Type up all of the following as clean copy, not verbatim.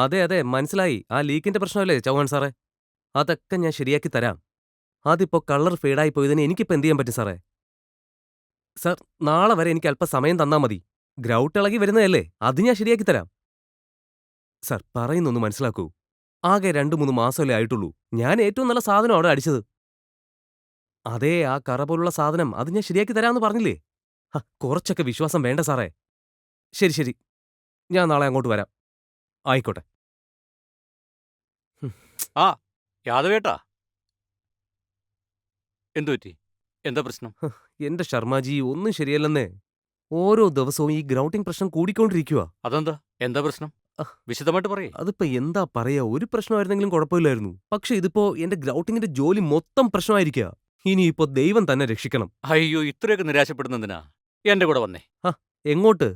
അതെ അതെ മനസ്സിലായി. ആ ലീക്കിന്റെ പ്രശ്നമല്ലേ ചൗഹാൻ സാറേ? അതൊക്കെ ഞാൻ ശരിയാക്കി തരാം. അതിപ്പോ കളർ ഫെയ്ഡായി പോയതിന് എനിക്കിപ്പോ എന്ത് ചെയ്യാൻ പറ്റും സാറേ? സാർ, നാളെ വരെ എനിക്ക് അല്പം സമയം തന്നാ മതി. ഗ്രൗട്ട് ഇളകി വരുന്നതല്ലേ, അത് ഞാൻ ശരിയാക്കി തരാം. സാർ, പറയുന്നൊന്ന് മനസ്സിലാക്കൂ. ആകെ 2-3 മാസമല്ലേ ആയിട്ടുള്ളൂ. ഞാൻ ഏറ്റവും നല്ല സാധനം അവിടെ അടിച്ചത്. അതേ, ആ കറ പോലുള്ള സാധനം അത് ഞാൻ ശരിയാക്കി തരാമെന്ന് പറഞ്ഞില്ലേ? കുറച്ചൊക്കെ വിശ്വാസം വേണ്ട സാറേ. ശരി ശരി, ഞാൻ നാളെ അങ്ങോട്ട് വരാം. ആയിക്കോട്ടെ. ആ യാദവേട്ടാ, എന്തു പറ്റി? എന്താ പ്രശ്നം? എന്റെ ശർമാജി, ഒന്നും ശരിയല്ലെന്നേ. ഓരോ ദിവസവും ഈ ഗ്രൗട്ടിംഗ് പ്രശ്നം കൂടിക്കൊണ്ടിരിക്കുക. അതെന്താ? എന്താ പ്രശ്നം? വിശദമായിട്ട് പറയേ. അതിപ്പോ എന്താ പറയാ, ഒരു പ്രശ്നമായിരുന്നെങ്കിലും കുഴപ്പമില്ലായിരുന്നു. പക്ഷെ ഇതിപ്പോ എന്റെ ഗ്രൗട്ടിങ്ങിന്റെ ജോലി മൊത്തം പ്രശ്നമായിരിക്കുക. ഇനിയിപ്പോ ദൈവം തന്നെ രക്ഷിക്കണം. അയ്യോ, ഇത്രയൊക്കെ നിരാശപ്പെടുന്നതിനാ എന്റെ കൂടെ വന്നേ. എങ്ങോട്ട്?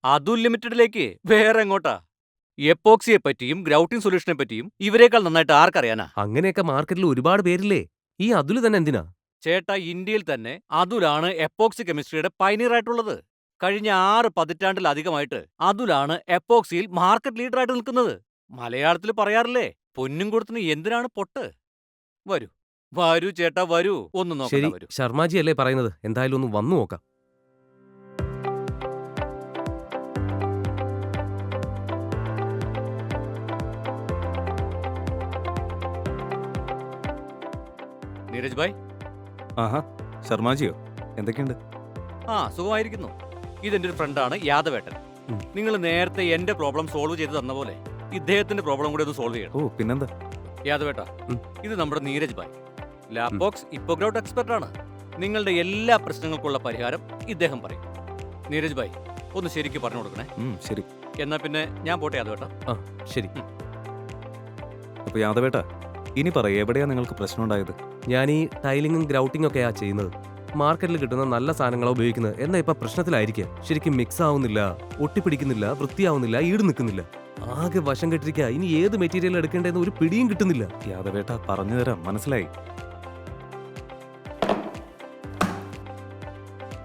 അതുൽ ലിമിറ്റഡിലേക്ക്. വേറെ എങ്ങോട്ടാ? എപ്പോക്സിയെ പറ്റിയും ഗ്രൗട്ടിംഗ് സൊല്യൂഷനെ പറ്റിയും ഇവരെക്കാൾ നന്നായിട്ട് ആർക്കറിയാനാ? അങ്ങനെയൊക്കെ മാർക്കറ്റിൽ ഒരുപാട് പേരില്ലേ. ഈ അതുല് തന്നെ എന്തിനാ? ചേട്ടാ, ഇന്ത്യയിൽ തന്നെ അതുലാണ് എപ്പോക്സി കെമിസ്ട്രിയുടെ പൈനിയർ ആയിട്ടുള്ളത്. കഴിഞ്ഞ 6 പതിറ്റാണ്ടിലധികമായിട്ട് അതുലാണ് എപ്പോക്സിയിൽ മാർക്കറ്റ് ലീഡറായിട്ട് നിൽക്കുന്നത്. മലയാളത്തിൽ പറയാറില്ലേ, പൊന്നും കൊടുത്തിന് എന്തിനാണ് പൊട്ട്? വരൂ വരൂ ചേട്ടാ, വരൂ. ഒന്ന് ശരി, നോക്കട്ടെ, വരൂ. ശർമാജി അല്ലേ പറയുന്നത്. എന്തായാലും ഒന്ന് വന്നു നോക്കാം. നീരജ് ഭായ്. ആഹാ, ശർമാജിയോ? എന്തൊക്കെയുണ്ട്? സുഖമായിരിക്കുന്നു. ഇതെന്റെ ഒരു ഫ്രണ്ടാണ് യാദവേട്ടൻ. നിങ്ങൾ നേരത്തെ എന്റെ പ്രോബ്ലം സോൾവ് ചെയ്ത് തന്ന പോലെ ഇദ്ദേഹത്തിന്റെ പ്രോബ്ലം കൂടി ഒന്ന് സോൾവ് ചെയ്യണം. ഓ, പിന്നെന്താ? യാദവേട്ട, ഇത് നമ്മുടെ നീരജ് ഭായ്, ലാപ്ബോക്സ് ഇപ്പോഗ്രൗട്ട് എക്സ്പെർട്ട് ആണ്. നിങ്ങളുടെ എല്ലാ പ്രശ്നങ്ങൾക്കുള്ള പരിഹാരം ഇദ്ദേഹം പറയും. നീരജ് ഭായ്, ഒന്ന് ശരിക്ക് പറഞ്ഞു കൊടുക്കണേ. ശരി. എന്നാ പിന്നെ ഞാൻ പോട്ടെ യാദവേട്ട. ശരി. അപ്പൊ യാദവേട്ട, ഇനി പറ, എവിടെയാ നിങ്ങൾക്ക് പ്രശ്നം ഉണ്ടായത്? ഞാൻ ഈ ടൈലിങ്ങും ഗ്രൗട്ടിങ്ങും ഒക്കെയാ ചെയ്യുന്നത്. മാർക്കറ്റിൽ കിട്ടുന്ന നല്ല സാധനങ്ങളാണ് ഉപയോഗിക്കുന്നത്. എന്നാ ഇപ്പൊ പ്രശ്നത്തിലായിരിക്കുക. ശരിക്കും മിക്സ് ആവുന്നില്ല, ഒട്ടിപ്പിടിക്കുന്നില്ല, വൃത്തിയാവുന്നില്ല, ഈട് നിൽക്കുന്നില്ല. ആകെ വശം കെട്ടിരിക്കുക. ഇനി ഏത് മെറ്റീരിയൽ എടുക്കേണ്ടതെന്ന് ഒരു പിടിയും കിട്ടുന്നില്ല. യാദവേട്ട, പറഞ്ഞു തരാം, മനസ്സിലായി.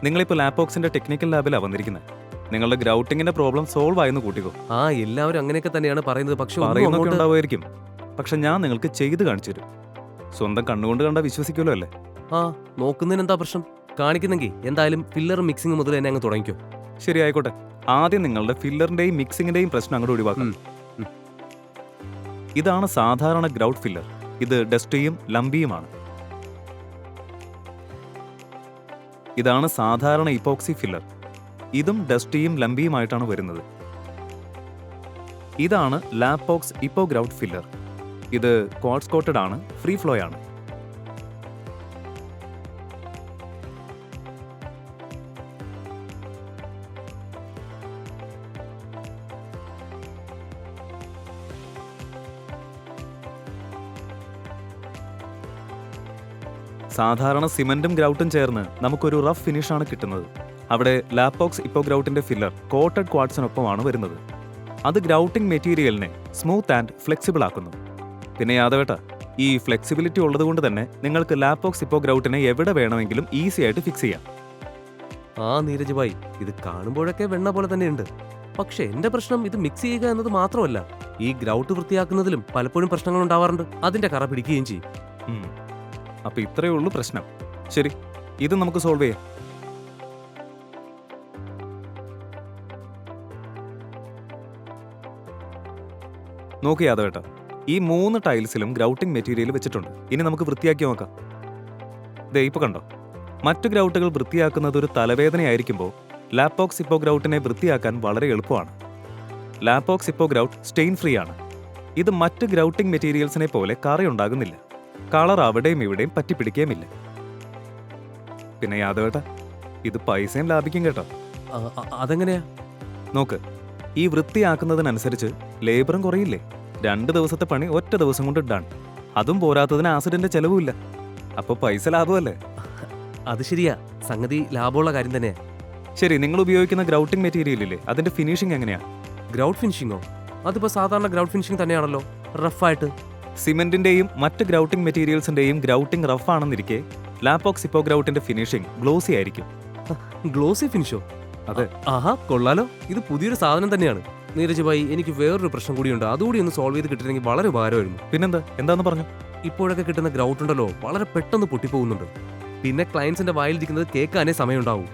നിങ്ങളിപ്പോ ലാപ്ബോക്സിന്റെ ടെക്നിക്കൽ ലാബിലാ വന്നിരിക്കുന്നത്. നിങ്ങളുടെ ഗ്രൗട്ടിങ്ങിന്റെ പ്രോബ്ലം സോൾവ് ആയെന്ന് കൂട്ടിക്കോ. എല്ലാവരും അങ്ങനെയൊക്കെ തന്നെയാണ് പറയുന്നത്. പക്ഷെ പറയുന്നൊക്കെ ഉണ്ടാവുമായിരിക്കും, പക്ഷെ ഞാൻ നിങ്ങൾക്ക് ചെയ്ത് കാണിച്ചു തരും. സ്വന്തം കണ്ണുകൊണ്ട് കണ്ടാ വിശ്വസിക്കുമല്ലോ അല്ലേ? നോക്കുന്നതിന് എന്താ പ്രശ്നം? കാണിക്കുന്നെങ്കിൽ എന്തായാലും ഫില്ലറും മിക്സിംഗ് മുതൽ തന്നെ അങ്ങ് തുടങ്ങിക്കോ. ശരി, ആയിക്കോട്ടെ. ആദ്യം നിങ്ങളുടെ ഫില്ലറിന്റെയും മിക്സിംഗിന്റെയും പ്രശ്നം അങ്ങോട്ട് ഒഴിവാക്കും. ഇതാണ് സാധാരണ ഗ്രൗട്ട് ഫില്ലർ. ഇത് ഡസ്റ്റിയും ലംബിയുമാണ്. ഇതാണ് സാധാരണ ഇപ്പോക്സി ഫില്ലർ. ഇതും ഡസ്റ്റിയും ലംബിയുമായിട്ടാണ് വരുന്നത്. ഇതാണ് ലാപ്ബോക്സ് ഇപ്പോഗ്രൗട്ട് ഫില്ലർ. ഇത് ക്വാർട്സ് കോട്ടഡ് ആണ്, ഫ്രീ ഫ്ലോ ആണ്. സാധാരണ സിമന്റും ഗ്രൗട്ടും ചേർന്ന് നമുക്കൊരു റഫ് ഫിനിഷാണ് കിട്ടുന്നത്. അവിടെ ലാപ്ബോക്സ് ഇപ്പോഗ്രൗട്ടിന്റെ ഫില്ലർ കോട്ടഡ് ക്വാർട്സിനൊപ്പമാണ് വരുന്നത്. അത് ഗ്രൗട്ടിംഗ് മെറ്റീരിയലിനെ സ്മൂത്ത് ആൻഡ് ഫ്ലെക്സിബിൾ ആക്കുന്നു. പിന്നെ യാദവേട്ട, ഈ ഫ്ലെക്സിബിലിറ്റി ഉള്ളതുകൊണ്ട് തന്നെ നിങ്ങൾക്ക് ലാപ്ബോക്സ് ഇപ്പോഗ്രൗട്ടിനെ എവിടെ വേണമെങ്കിലും ഈസി ആയിട്ട് ഫിക്സ് ചെയ്യാം. നീരജ് ഭായ്, ഇത് കാണുമ്പോഴൊക്കെ വെണ്ണ പോലെ തന്നെയുണ്ട്. പക്ഷെ എന്റെ പ്രശ്നം ഇത് മിക്സ് ചെയ്യുക എന്നത് മാത്രമല്ല. ഈ ഗ്രൗട്ട് വൃത്തിയാക്കുന്നതിലും പലപ്പോഴും പ്രശ്നങ്ങൾ ഉണ്ടാവാറുണ്ട്. അതിന്റെ കറ പിടിക്കുകയും ചെയ്യും. അപ്പൊ ഇത്രയേ ഉള്ളൂ പ്രശ്നം. ശരി, ഇത് നമുക്ക് സോൾവ് ചെയ്യാം. നോക്കി യാദവേട്ട, ഈ 3 ടൈൽസിലും ഗ്രൗട്ടിംഗ് മെറ്റീരിയൽ വെച്ചിട്ടുണ്ട്. ഇനി നമുക്ക് വൃത്തിയാക്കി നോക്കാം. ദേ, ഇപ്പൊ കണ്ടോ? മറ്റു ഗ്രൗട്ടുകൾ വൃത്തിയാക്കുന്നത് ഒരു തലവേദനയായിരിക്കുമ്പോൾ ലാപ്ബോക്സ് ഇപ്പോഗ്രൗട്ടിനെ വൃത്തിയാക്കാൻ വളരെ എളുപ്പമാണ്. ലാപ്ബോക്സ് ഇപ്പോഗ്രൗട്ട് സ്റ്റെയിൻ ഫ്രീ ആണ്. ഇത് മറ്റ് ഗ്രൗട്ടിംഗ് മെറ്റീരിയൽസിനെ പോലെ കറയുണ്ടാകുന്നില്ല. കളർ അവിടെയും ഇവിടെയും പറ്റിപ്പിടിക്കുകയുമില്ല. പിന്നെ യാദവേട്ട, ഇത് പൈസയും ലാഭിക്കും കേട്ടോ. അതെങ്ങനെയാ? നോക്ക്, ഈ വൃത്തിയാക്കുന്നതിനനുസരിച്ച് ലേബറും കുറയില്ലേ? 2 ദിവസത്തെ പണി ഒറ്റ ദിവസം കൊണ്ട് ഡൺ. അതും പോരാത്തതിന് ആസിഡിന്റെ ചെലവുമില്ല. അപ്പൊ പൈസ ലാഭമല്ലേ? അത് ശരിയാ, സംഗതി ലാഭമുള്ള കാര്യം തന്നെയാ. ശരി, നിങ്ങൾ ഉപയോഗിക്കുന്ന ഗ്രൗട്ടിംഗ് മെറ്റീരിയൽ ഇല്ലേ, അതിന്റെ ഫിനിഷിംഗ് എങ്ങനെയാ? ഗ്രൗട്ട് ഫിനിഷിങ്ങോ? അതിപ്പോ സാധാരണ ഗ്രൗട്ട് ഫിനിഷിംഗ് തന്നെയാണല്ലോ, റഫായിട്ട്. സിമെന്റിന്റെയും മറ്റ് ഗ്രൗട്ടിംഗ് മെറ്റീരിയൽസിന്റെയും ഗ്രൗട്ടിംഗ് റഫ് ആണെന്നിരിക്കെ ലാപ്ബോക്സ് ഇപ്പോഗ്രൗട്ടിന്റെ ഫിനിഷിംഗ് ഗ്ലോസി ആയിരിക്കും. ഗ്ലോസി ഫിനിഷോ? അതെ. കൊള്ളാലോ. ഇത് പുതിയൊരു സാധനം തന്നെയാണ്. നീരജ് ഭായി എനിക്ക് വേറൊരു പ്രശ്നം കൂടിയുണ്ട്. അതുകൂടി ഒന്ന് സോൾവ് ചെയ്ത് കിട്ടിയിരുന്നെങ്കിൽ വളരെ ഉപകാരമായിരുന്നു. പിന്നെന്താ, എന്താന്ന് പറഞ്ഞു? ഇപ്പോഴൊക്കെ കിട്ടുന്ന ഗ്രൗട്ട് ഉണ്ടല്ലോ വളരെ പെട്ടെന്ന് പൊട്ടിപ്പോകുന്നുണ്ട്. പിന്നെ ക്ലയൻസിന്റെ വായിലിരിക്കുന്നത് കേൾക്കാനേ സമയമുണ്ടാവും.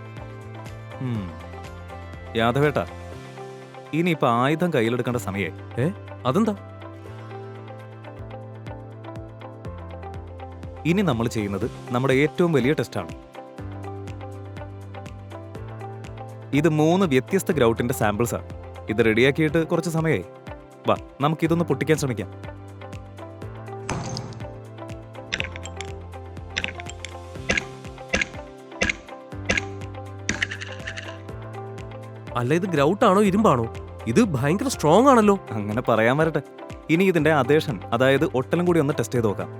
യാദവേട്ടാ, ഇനിയിപ്പോ ആയുധം കയ്യിലെടുക്കേണ്ട സമയേ. അതെന്താ? ഇനി നമ്മൾ ചെയ്യുന്നത് നമ്മുടെ ഏറ്റവും വലിയ ടെസ്റ്റാണ്. ഇത് 3 വ്യത്യസ്ത ഗ്രൗട്ടിന്റെ സാമ്പിൾസാണ്. ഇത് റെഡിയാക്കിയിട്ട് കുറച്ച് സമയമായി. വാ, നമുക്കിതൊന്ന് പൊട്ടിക്കാൻ ശ്രമിക്കാം. അല്ല, ഇത് ഗ്രൗട്ടാണോ ഇരുമ്പാണോ? ഇത് ഭയങ്കര സ്ട്രോങ് ആണല്ലോ. അങ്ങനെ പറയാൻ വരട്ടെ. ഇനി ഇതിന്റെ അദേഷൻ, അതായത് ഒട്ടലും കൂടി ഒന്ന് ടെസ്റ്റ് ചെയ്ത് നോക്കാം.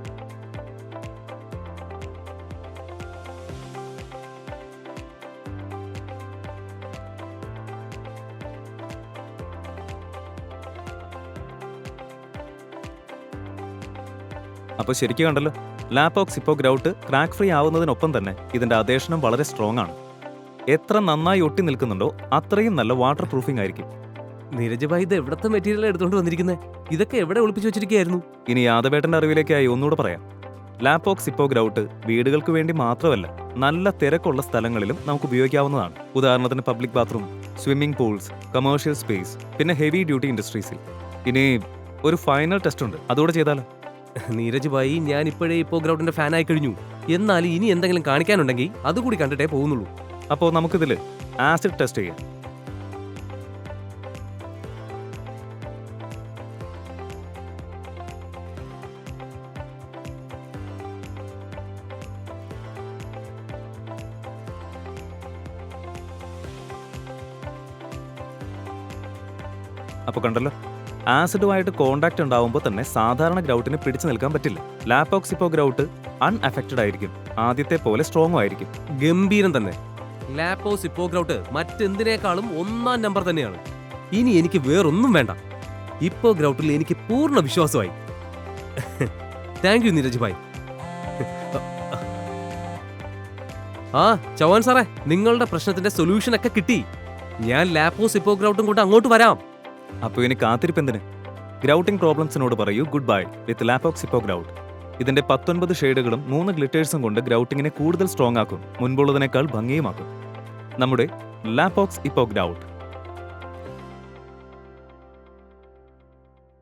അപ്പോൾ ശരിക്കും കണ്ടല്ലോ, ലാപ്പോക്സ് ഇപ്പോ ഗ്രൗട്ട് ക്രാക്ക് ഫ്രീ ആവുന്നതിനൊപ്പം തന്നെ ഇതിന്റെ അദേഷനും വളരെ സ്ട്രോങ് ആണ്. എത്ര നന്നായി ഒട്ടി നിൽക്കുന്നുണ്ടോ അത്രയും നല്ല വാട്ടർ പ്രൂഫിംഗ് ആയിരിക്കും. നീരജ് ഭായി, ഇത് എവിടത്തെ മെറ്റീരിയൽ എടുത്തോണ്ട് വന്നിരിക്കുന്നത്? ഇതൊക്കെ എവിടെ ഒളിപ്പിച്ചു വെച്ചിരിക്കുകയായിരുന്നു? ഇനി യാദവേട്ടന്റെ അറിവിലേക്കായി ഒന്നുകൂടെ പറയാം. ലാപ്പോക്സ് ഇപ്പോ ഗ്രൗട്ട് വീടുകൾക്ക് വേണ്ടി മാത്രമല്ല, നല്ല തിരക്കുള്ള സ്ഥലങ്ങളിലും നമുക്ക് ഉപയോഗിക്കാവുന്നതാണ്. ഉദാഹരണത്തിന് public bathroom, swimming pools, commercial space, പിന്നെ ഹെവി ഡ്യൂട്ടി ഇൻഡസ്ട്രീസിൽ. ഇനി ഒരു ഫൈനൽ ടെസ്റ്റ് ഉണ്ട്, അതുകൂടെ ചെയ്താലോ? നീരജ് ഭായി, ഞാൻ ഇപ്പോഴേ ഇപ്പോ ഗ്രൗട്ടിന്റെ ഫാൻ ആയി കഴിഞ്ഞു. എന്നാൽ ഇനി എന്തെങ്കിലും കാണിക്കാനുണ്ടെങ്കിൽ അതുകൂടി കണ്ടിട്ടേ പോകുന്നുള്ളൂ. അപ്പോൾ നമുക്കിതിൽ ആസിഡ് ടെസ്റ്റ് ചെയ്യാം. അപ്പോൾ കണ്ടല്ലോ, ആസിഡുമായിട്ട് കോണ്ടാക്ട് ഉണ്ടാവുമ്പോൾ തന്നെ സാധാരണ ഗ്രൗട്ടിന് പിടിച്ചു നിൽക്കാൻ പറ്റില്ല. ലാപ്പോക്സ് ഇപ്പോ ഗ്രൗട്ട് അൺഅഫക്റ്റഡ് ആയിരിക്കും, ആദ്യത്തെ പോലെ സ്ട്രോങ്ങും ആയിരിക്കും. ഗംഭീരം തന്നെ. ലാപ്പോസ് ഇപ്പോ ഗ്രൗട്ട് മറ്റെന്തിനേക്കാളും 1-ാം നമ്പർ തന്നെയാണ്. ഇനി എനിക്ക് വേറൊന്നും വേണ്ട. ഇപ്പോ ഗ്രൗട്ടിൽ എനിക്ക് പൂർണ്ണ വിശ്വാസമായി. താങ്ക് യു നീരജ് ഭായ്. ആ ചവാൻ സാറേ, നിങ്ങളുടെ പ്രശ്നത്തിന്റെ സൊല്യൂഷൻ ഒക്കെ കിട്ടി. ഞാൻ ലാപ്പോസ് ഇപ്പോ ഗ്രൗട്ടും കൊണ്ട് അങ്ങോട്ട് വരാം. അപ്പോൾ ഇനി കാത്തിരിപ്പെന്തിന്? ഗ്രൗട്ടിംഗ് പ്രോബ്ലംസിനോട് പറയൂ ഗുഡ് ബൈ വിത്ത് ലാപ്പോക്സ് ഇപ്പോ ഗ്രൗട്ട്. ഇതിന്റെ 19 ഷെയ്ഡുകളും 3 ഗ്ലിറ്റേഴ്സും കൊണ്ട് ഗ്രൗട്ടിങ്ങിനെ കൂടുതൽ സ്ട്രോങ് ആക്കും, മുൻപുള്ളതിനേക്കാൾ ഭംഗിയുമാക്കും. നമ്മുടെ ലാപ്പോക്സ് ഇപ്പോ ഗ്രൗട്ട്.